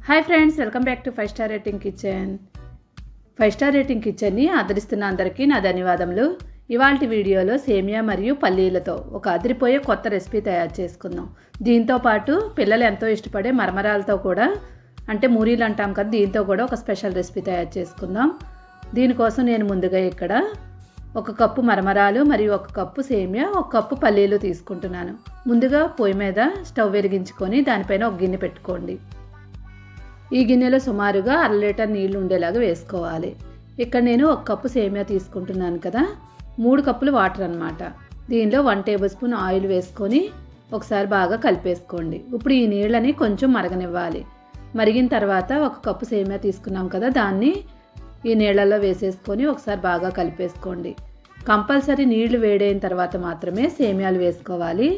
Hi friends, welcome back to 5 star rating kitchen. 5 star rating కిచెన్ని ఆదరిస్తున్న అందరికీ నా ధన్యవాదములు. ఇవాల్టి వీడియోలో సేమియా మరియు పల్లీలతో ఒక అదిరిపోయే కొత్త రెసిపీ తయారు చేసుకుందాం. దీంతో పాటు పిల్లలు ఎంతో ఇష్టపడే మరమరాలతో కూడా, అంటే మూరీలు అంటాం కదా, దీంతో కూడా ఒక స్పెషల్ రెసిపీ తయారు చేసుకుందాం. దీనికోసం నేను ముందుగా ఇక్కడ 1 కప్పు మరమరాలు మరియు 1 కప్పు సేమియా, 1 కప్పు పల్లీలు తీసుకుంటున్నాను. ముందుగా పొయ్యి మీద స్టవ్ వెలిగించుకొని దానిపైన ఒక గిన్నె పెట్టుకోండి. ఈ గిన్నెలో సుమారుగా 1/2 లీటర్ నీళ్లు ఉండేలాగా వేసుకోవాలి. ఇక్కడ నేను 1 కప్పు సేమియా తీసుకుంటున్నాను కదా, 3 కప్పులు వాటర్ అన్నమాట. దీనిలో 1 టేబుల్ స్పూన్ ఆయిల్ వేసుకొని ఒకసారి బాగా కలిపేసుకోండి. ఇప్పుడు ఈ నీళ్ళని కొంచెం మరగనివ్వాలి. మరిగిన తర్వాత 1 కప్పు సేమియా తీసుకున్నాం కదా, దాన్ని ఈ నీళ్ళల్లో వేసేసుకొని ఒకసారి బాగా కలిపేసుకోండి. కంపల్సరీ నీళ్లు వేడైన తర్వాత మాత్రమే సేమియాలు వేసుకోవాలి.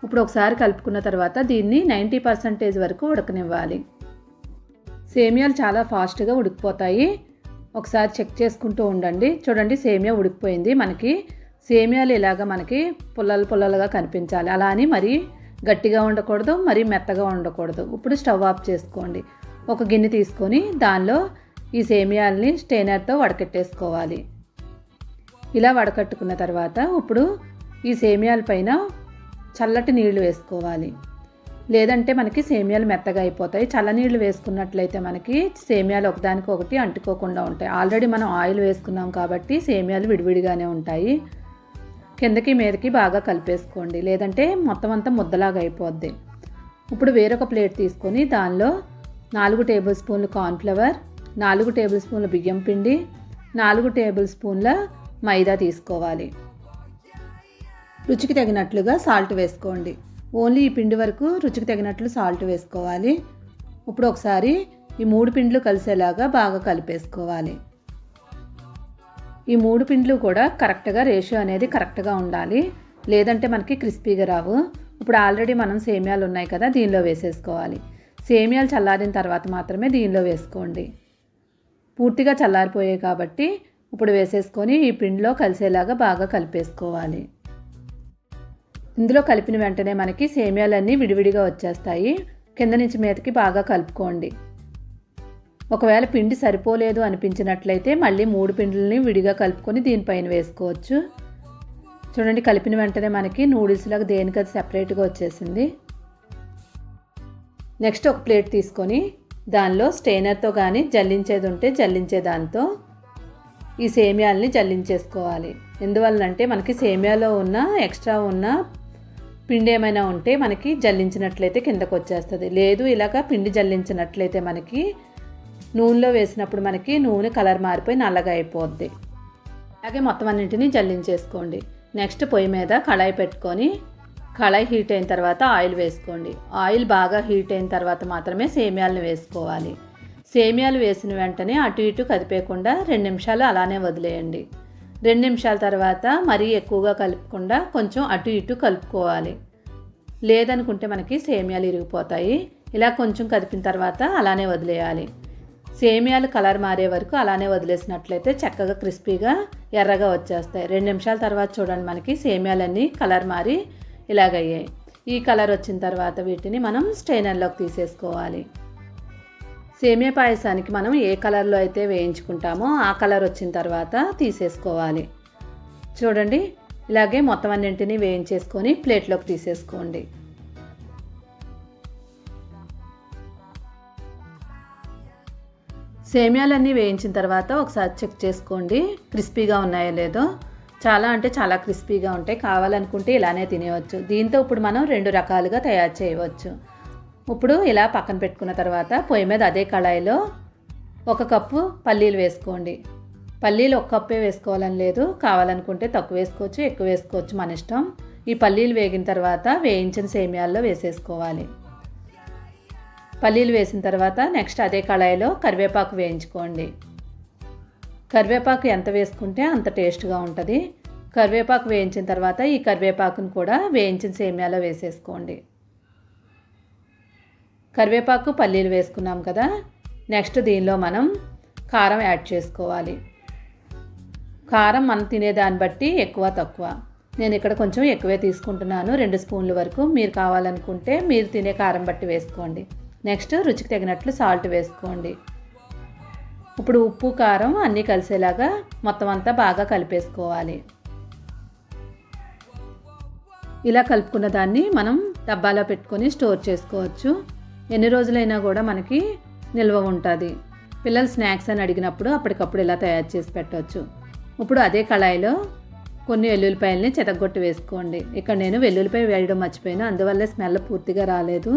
ఇప్పుడు ఒకసారి కలుపుకున్న తర్వాత దీన్ని 90% వరకు ఉడకనివ్వాలి. సేమియాలు చాలా ఫాస్ట్గా ఉడికిపోతాయి. ఒకసారి చెక్ చేసుకుంటూ ఉండండి. చూడండి, సేమియా ఉడికిపోయింది. మనకి సేమియాలు ఇలాగ మనకి పుల్లలుగా కనిపించాలి. అలా అని మరీ గట్టిగా ఉండకూడదు, మరీ మెత్తగా ఉండకూడదు. ఇప్పుడు స్టవ్ ఆఫ్ చేసుకోండి. ఒక గిన్నె తీసుకొని దానిలో ఈ సేమియాలని స్టెయినర్తో వడకట్టేసుకోవాలి. ఇలా వడకట్టుకున్న తర్వాత ఇప్పుడు ఈ సేమియాల పైన చల్లటి నీళ్లు వేసుకోవాలి. లేదంటే మనకి సేమియాలు మెత్తగా అయిపోతాయి. చల్లనీళ్ళు వేసుకున్నట్లయితే మనకి సేమియాలు ఒకదానికొకటి అంటుకోకుండా ఉంటాయి. ఆల్రెడీ మనం ఆయిల్ వేసుకున్నాం కాబట్టి సేమియాలు విడివిడిగానే ఉంటాయి. కిందకి మీదకి బాగా కలిపేసుకోండి, లేదంటే మొత్తం అంతా ముద్దలాగా అయిపోద్ది. ఇప్పుడు వేరొక ప్లేట్ తీసుకొని దానిలో 4 టేబుల్ స్పూన్లు కార్న్ఫ్లవర్, 4 టేబుల్ స్పూన్ల బియ్యం పిండి, 4 టేబుల్ స్పూన్ల మైదా తీసుకోవాలి. రుచికి తగినట్లుగా సాల్ట్ వేసుకోండి. ఓన్లీ ఈ పిండి వరకు రుచికి తగినట్లు సాల్ట్ వేసుకోవాలి. ఇప్పుడు ఒకసారి ఈ 3 పిండ్లు కలిసేలాగా బాగా కలిపేసుకోవాలి. ఈ 3 పిండ్లు కూడా కరెక్ట్గా రేషియో అనేది కరెక్ట్గా ఉండాలి, లేదంటే మనకి క్రిస్పీగా రావు. ఇప్పుడు ఆల్రెడీ మనం సేమియాలు ఉన్నాయి కదా, దీనిలో వేసేసుకోవాలి. సేమియాలు చల్లారిన తర్వాత మాత్రమే దీనిలో వేసుకోండి. పూర్తిగా చల్లారిపోయాయి కాబట్టి ఇప్పుడు వేసేసుకొని ఈ పిండిలో కలిసేలాగా బాగా కలిపేసుకోవాలి. ఇందులో కలిపిన వెంటనే మనకి సేమియాలన్నీ విడివిడిగా వచ్చేస్తాయి. కింద నుంచి మీదకి బాగా కలుపుకోండి. ఒకవేళ పిండి సరిపోలేదు అనిపించినట్లయితే మళ్ళీ 3 పిండిలని విడిగా కలుపుకొని దీనిపైన వేసుకోవచ్చు. చూడండి, కలిపిన వెంటనే మనకి నూడిల్స్ లాగా దేనికది సెపరేట్గా వచ్చేసింది. నెక్స్ట్ ఒక ప్లేట్ తీసుకొని దానిలో స్టెయినర్తో కానీ జల్లించేది ఉంటే జల్లించే దాంతో ఈ సేమియాలని జల్లించేసుకోవాలి. ఎందువల్లంటే మనకి సేమియాలో ఉన్న ఎక్స్ట్రా ఉన్న పిండి ఏమైనా ఉంటే మనకి జల్లించినట్లయితే కిందకు వచ్చేస్తుంది. లేదు ఇలాగ పిండి జల్లించినట్లయితే మనకి నూనెలో వేసినప్పుడు మనకి నూనె కలర్ మారిపోయి నల్లగా అయిపోద్ది. అలాగే మొత్తం అన్నింటినీ జల్లించేసుకోండి. నెక్స్ట్ పొయ్యి మీద కళాయి పెట్టుకొని కళాయి హీట్ అయిన తర్వాత ఆయిల్ వేసుకోండి. ఆయిల్ బాగా హీట్ అయిన తర్వాత మాత్రమే సేమియాలను వేసుకోవాలి. సేమియాలు వేసిన వెంటనే అటు ఇటు కదిపేయకుండా 2 నిమిషాలు అలానే వదిలేయండి. 2 నిమిషాల తర్వాత మరీ ఎక్కువగా కలుపకుండా కొంచెం అటు ఇటు కలుపుకోవాలి. లేదనుకుంటే మనకి సేమియాలు ఇరిగిపోతాయి. ఇలా కొంచెం కదిపిన తర్వాత అలానే వదిలేయాలి. సేమియాలు కలర్ మారే వరకు అలానే వదిలేసినట్లయితే చక్కగా క్రిస్పీగా ఎర్రగా వచ్చేస్తాయి. 2 నిమిషాల తర్వాత చూడండి, మనకి సేమియాలన్నీ కలర్ మారి ఇలాగయ్యాయి. ఈ కలర్ వచ్చిన తర్వాత వీటిని మనం స్టెయినర్లోకి తీసేసుకోవాలి. సేమియా పాయసానికి మనం ఏ కలర్లో అయితే వేయించుకుంటామో ఆ కలర్ వచ్చిన తర్వాత తీసేసుకోవాలి. చూడండి, ఇలాగే మొత్తం అన్నింటినీ వేయించేసుకొని ప్లేట్లోకి తీసేసుకోండి. సేమియాలన్నీ వేయించిన తర్వాత ఒకసారి చెక్ చేసుకోండి క్రిస్పీగా ఉన్నాయో లేదో. చాలా అంటే చాలా క్రిస్పీగా ఉంటాయి. కావాలనుకుంటే ఇలానే తినేయవచ్చు. దీంతో ఇప్పుడు మనం 2 రకాలుగా తయారు చేయవచ్చు. ఇప్పుడు ఇలా పక్కన పెట్టుకున్న తర్వాత పొయ్యి మీద అదే కళాయిలో 1 కప్పు పల్లీలు వేసుకోండి. పల్లీలు 1 కప్పే వేసుకోవాలని లేదు, కావాలనుకుంటే తక్కువ వేసుకోవచ్చు, ఎక్కువ వేసుకోవచ్చు, మన ఇష్టం. ఈ పల్లీలు వేగిన తర్వాత వేయించిన సేమియాల్లో వేసేసుకోవాలి. పల్లీలు వేసిన తర్వాత నెక్స్ట్ అదే కళాయిలో కరివేపాకు వేయించుకోండి. కరివేపాకు ఎంత వేసుకుంటే అంత టేస్ట్గా ఉంటుంది. కరివేపాకు వేయించిన తర్వాత ఈ కరివేపాకును కూడా వేయించిన సేమియాలో వేసేసుకోండి. కరివేపాకు పల్లీలు వేసుకున్నాం కదా, నెక్స్ట్ దీనిలో మనం కారం యాడ్ చేసుకోవాలి. కారం మనం తినేదాన్ని బట్టి ఎక్కువ తక్కువ. నేను ఇక్కడ కొంచెం ఎక్కువే తీసుకుంటున్నాను, 2 స్పూన్ల వరకు. మీరు కావాలనుకుంటే మీరు తినే కారం బట్టి వేసుకోండి. నెక్స్ట్ రుచికి తగినట్లు సాల్ట్ వేసుకోండి. ఇప్పుడు ఉప్పు కారం అన్నీ కలిసేలాగా మొత్తం అంతా బాగా కలిపేసుకోవాలి. ఇలా కలుపుకున్న దాన్ని మనం డబ్బాలో పెట్టుకొని స్టోర్ చేసుకోవచ్చు. ఎన్ని రోజులైనా కూడా మనకి నిల్వ ఉంటుంది. పిల్లలు స్నాక్స్ అని అడిగినప్పుడు అప్పటికప్పుడు ఇలా తయారు చేసి పెట్టవచ్చు. ఇప్పుడు అదే కళాయిలో కొన్ని వెల్లుల్లిపాయలని చెతగొట్టి వేసుకోండి. ఇక్కడ నేను వెల్లుల్లిపాయ వేయడం మర్చిపోయాను, అందువల్లే స్మెల్ పూర్తిగా రాలేదు.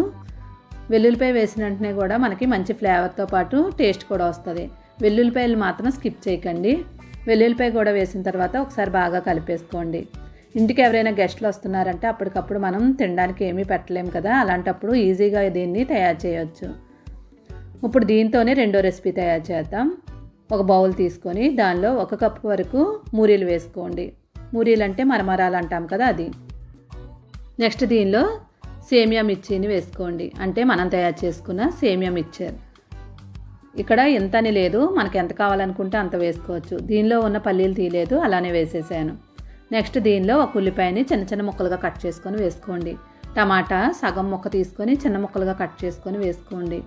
వెల్లుల్లిపాయ వేసిన వెంటనే కూడా మనకి మంచి ఫ్లేవర్తో పాటు టేస్ట్ కూడా వస్తుంది. వెల్లుల్లిపాయలు మాత్రం స్కిప్ చేయకండి. వెల్లుల్లిపాయ కూడా వేసిన తర్వాత ఒకసారి బాగా కలిపేసుకోండి. ఇంటికి ఎవరైనా గెస్ట్లు వస్తున్నారంటే అప్పటికప్పుడు మనం తినడానికి ఏమీ పెట్టలేము కదా, అలాంటప్పుడు ఈజీగా దీన్ని తయారు చేయొచ్చు. ఇప్పుడు దీంతోనే రెండో రెసిపీ తయారు చేద్దాం. ఒక బౌల్ తీసుకొని దానిలో 1 కప్పు వరకు మూరీలు వేసుకోండి. మూరీలు అంటే మరమరాలు అంటాం కదా, అది. నెక్స్ట్ దీనిలో సేమియా మిర్చిని వేసుకోండి, అంటే మనం తయారు చేసుకున్న సేమియా మిక్చర్. ఇక్కడ ఎంత అని లేదు, మనకి ఎంత కావాలనుకుంటే అంత వేసుకోవచ్చు. దీనిలో ఉన్న పల్లీలు తీయలేదు, అలానే వేసేసాను. నెక్స్ట్ దీనిలో ఒక ఉల్లిపాయని చిన్న చిన్న ముక్కలుగా కట్ చేసుకొని వేసుకోండి. టమాటా సగం ముక్క తీసుకొని చిన్న ముక్కలుగా కట్ చేసుకొని వేసుకోండి.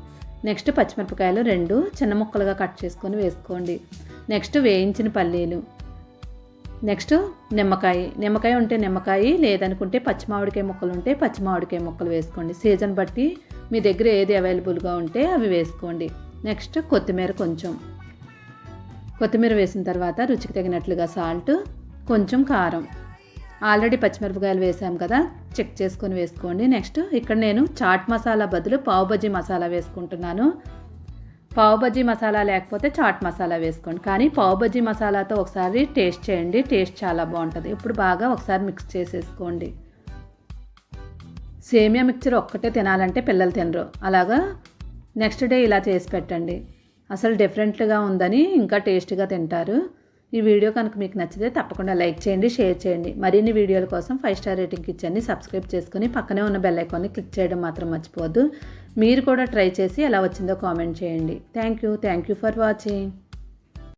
నెక్స్ట్ పచ్చిమిరపకాయలు 2 చిన్న ముక్కలుగా కట్ చేసుకొని వేసుకోండి. నెక్స్ట్ వేయించిన పల్లీలు. నెక్స్ట్ నిమ్మకాయ ఉంటే నిమ్మకాయ, లేదనుకుంటే పచ్చిమామిడికాయ ముక్కలు ఉంటే పచ్చిమామిడికాయ ముక్కలు వేసుకోండి. సీజన్ బట్టి మీ దగ్గర ఏది అవైలబుల్గా ఉంటే అవి వేసుకోండి. నెక్స్ట్ కొత్తిమీర వేసిన తర్వాత రుచికి తగినట్లుగా సాల్ట్, కొంచెం కారం. ఆల్రెడీ పచ్చిమిరపకాయలు వేసాం కదా, చెక్ చేసుకొని వేసుకోండి. నెక్స్ట్ ఇక్కడ నేను చాట్ మసాలా బదులు పావు బజ్జీ మసాలా వేసుకుంటున్నాను. పావు బజ్జీ మసాలా లేకపోతే చాట్ మసాలా వేసుకోండి, కానీ పావు బజ్జీ మసాలాతో ఒకసారి టేస్ట్ చేయండి, టేస్ట్ చాలా బాగుంటుంది. ఇప్పుడు బాగా ఒకసారి మిక్స్ చేసేసుకోండి. సేమియా మిక్చర్ ఒక్కటే తినాలంటే పిల్లలు తినరు, అలాగా నెక్స్ట్ డే ఇలా చేసి పెట్టండి. అసలు డిఫరెంట్గా ఉందని ఇంకా టేస్ట్గా తింటారు. ఈ వీడియో కనుక మీకు నచ్చితే తప్పకుండా లైక్ చేయండి, షేర్ చేయండి. మరిన్ని వీడియోల కోసం 5 స్టార్ రేటింగ్ ఇచ్చండి. సబ్స్క్రైబ్ చేసుకుని పక్కనే ఉన్న బెల్ ఐకాన్ని క్లిక్ చేయడం మాత్రం మర్చిపోవద్దు. మీరు కూడా ట్రై చేసి ఎలా వచ్చిందో కామెంట్ చేయండి. Thank you for watching.